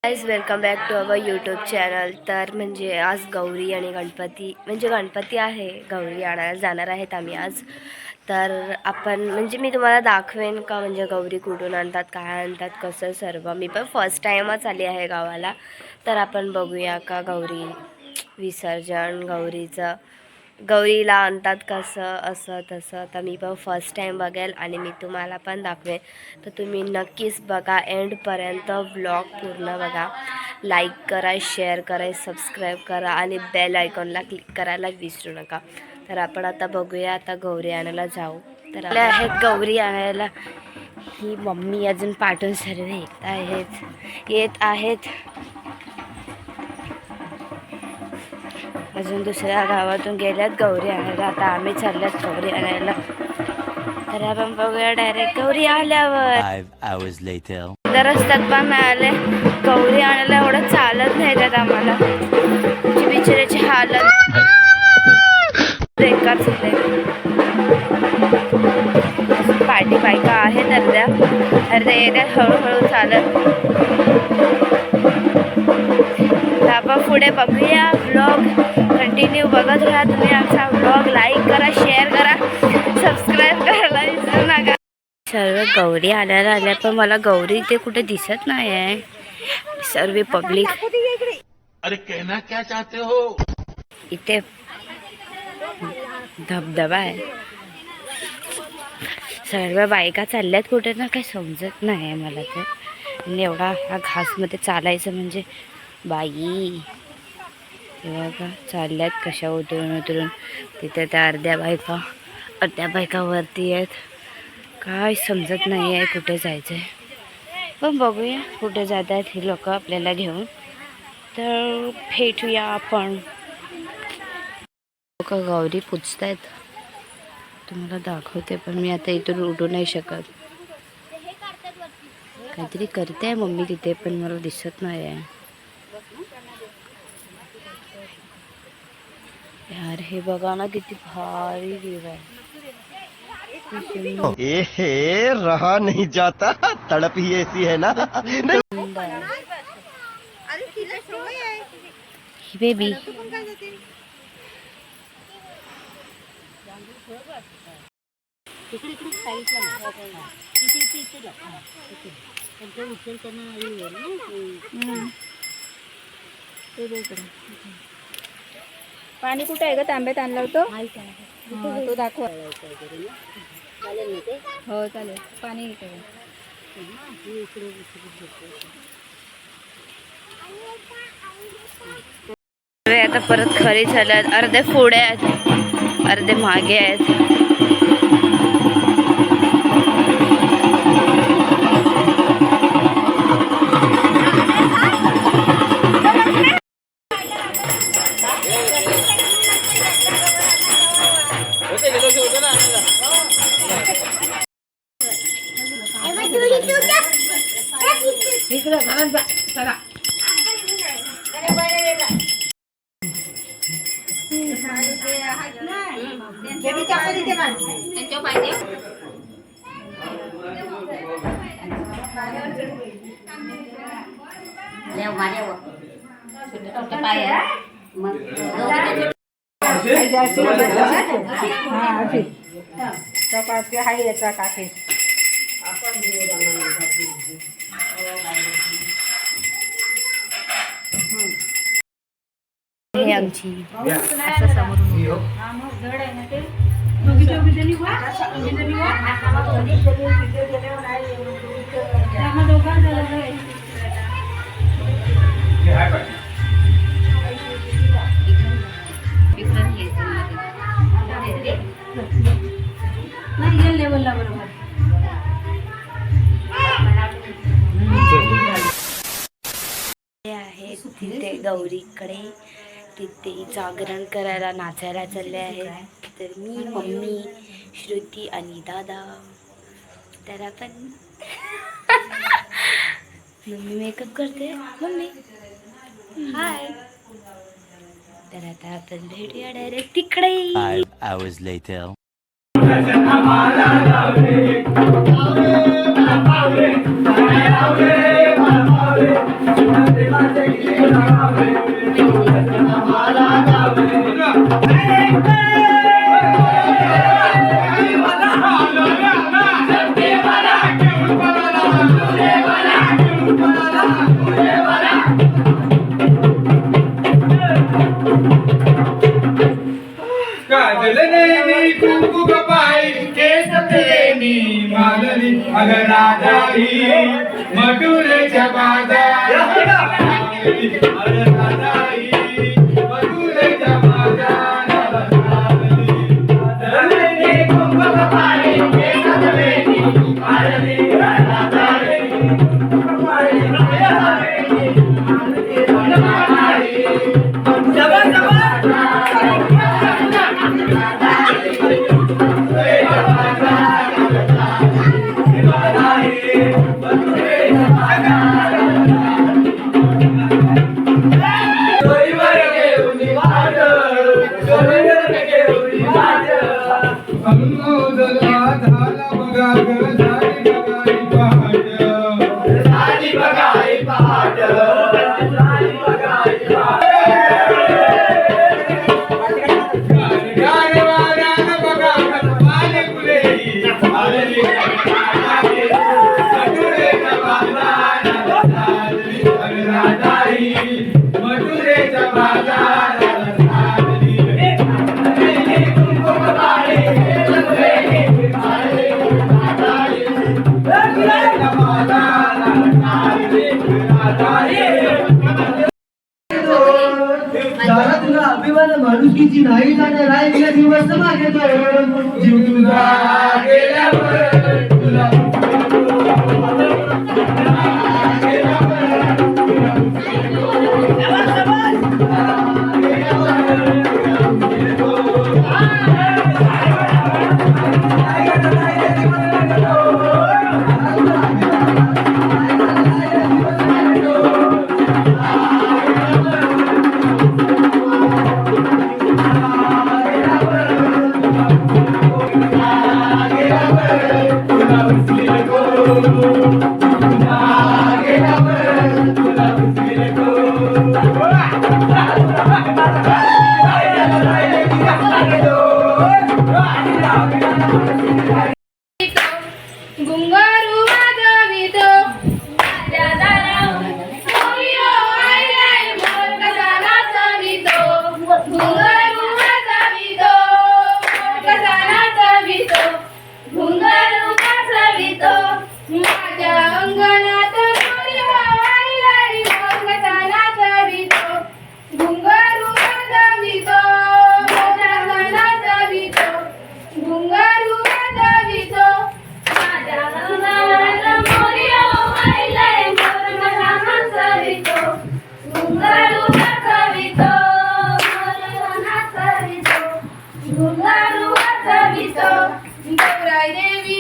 Guys welcome back to our YouTube channel. तर म्हणजे आज गौरी आणि गणपती आहे, गौरी आणायला जाणार आहेत आम्ही आज. तर आपण म्हणजे मी तुम्हाला दाखवेन का म्हणजे गौरी कुठून आणतात, काय आणतात, कसं सर्व. मी पण फर्स्ट टाईमच आली आहे गावाला. तर आपण बघूया का गौरी विसर्जन, गौरीला आणतात कसं, असं तसं. तर मी पण फर्स्ट टाईम बघेल आणि मी तुम्हाला पण दाखवेन. तर तुम्ही नक्कीच बघा, एंडपर्यंत व्लॉग पूर्ण बघा. लाईक करा, शेअर करा, सबस्क्राईब करा आणि बेल आयकॉनला क्लिक करायला विसरू नका. तर आपण आता बघूया, आता गौरी आणायला जाऊ. तर आपल्या आहेत गौरी आणायला. ही मम्मी अजून पाठवून सर्व येत आहेत. अजून दुसऱ्या गावातून गेल्यात गौरी आणायला. आता आम्ही चालल्यात गौरी आणायला. तर आपण बघूया डायरेक्ट गौरी आल्यावर. 5 hours later. रस्त्यात पण मिळाले. गौरी आणायला एवढं चालत नाही त्यात आम्हाला. बिचाऱ्याची हालत बेकार झाले. पाठी बायका आहेत अर्ध्या येत्यात हळूहळू चालत. आपण पुढे बघूया. व्लॉग कंटिन्यू बघत राहा तुम्ही. आमचा व्लॉग लाईक करा, शेअर करा, सबस्क्राईब करायला विसरू नका. सर्व गौरी आल्या पण मला गौरी इथे कुठे दिसत नाही आहे. सर्व पब्लिक. अरे कहना क्या चाहते हो? इथे धबधबा आहे. सर्व बायका चालल्यात कुठे ना, काही समजत नाही आहे मला. तर एवढा हा घासमध्ये चालायचं म्हणजे बाई. तेव्हा का चालल्यात कशा उतरून तिथे त्या अर्ध्या बायका वरती आहेत. काय समजत नाही आहे कुठे जायचं आहे. पण बघूया कुठे जात आहेत ही लोक आपल्याला घेऊन. तर भेटूया आपण. लोक गौरी पुजत आहेत, तुम्हाला दाखवते. पण मी आता इथून उठू नाही शकत. काहीतरी करते आहे मम्मी तिथे, पण मला दिसत नाही आहे यार. हे बघा ना किती भारी व्ह्यू आहे. ए रहा नहीं जाता, तड़प ही ऐसी है ना. बेबी पाणी कुठे आहे ग? तांब्यात आणला होतो तो दाखव. हो चालेल. पाणी इकडे. आता परत खरी झाल्यात. अर्धे पुढे आहेत, अर्धे मागे आहेत. हे आमची तिथे गौरीकडे तिथे जागरण करायला, नाचायला चालले आहेत. तर मी, मम्मी, श्रुती आणि दादा. तर आपण मम्मी मेकअप करते. मम्मी हाय. तर आता आपण भेटूया डायरेक्ट तिकडे. 5 hours later. काजलनेनी कुंकू कपाळी केस प्रेमी मालनी अगराधारी मधुरेच्या बाजारात अगराधारी मधुरेच्या बाजारात काजलनेनी कुंकू कपाळी केस प्रेमी मालनी अगराधारी मधुरेच्या बाजारात तुला अभिमान माणुसकीची नाही जाणार आहे तिला दिवस मागेतो जीव तुझा गेल्यावर तुला घुंगारू वाजवितो माझ्या दारावर मोरयो आयलाय मोर कसा नाचवितो घुंगारू वाजवितो मोर कसा नाचवितो घुंगारू वाजवितो माझ्या अंगणात मोरयो आयलाय मोर कसा नाचवितो घुंगारू वाजवितो मोर कसा नाचवितो घुंगारू वाजवितो माझ्या अंगणात मोरयो आयलाय मोर कसा नाचवितो घुंगारू वाजवितो मोर कसा नाचवितो घुंगारू वाजवितो गौराई देवी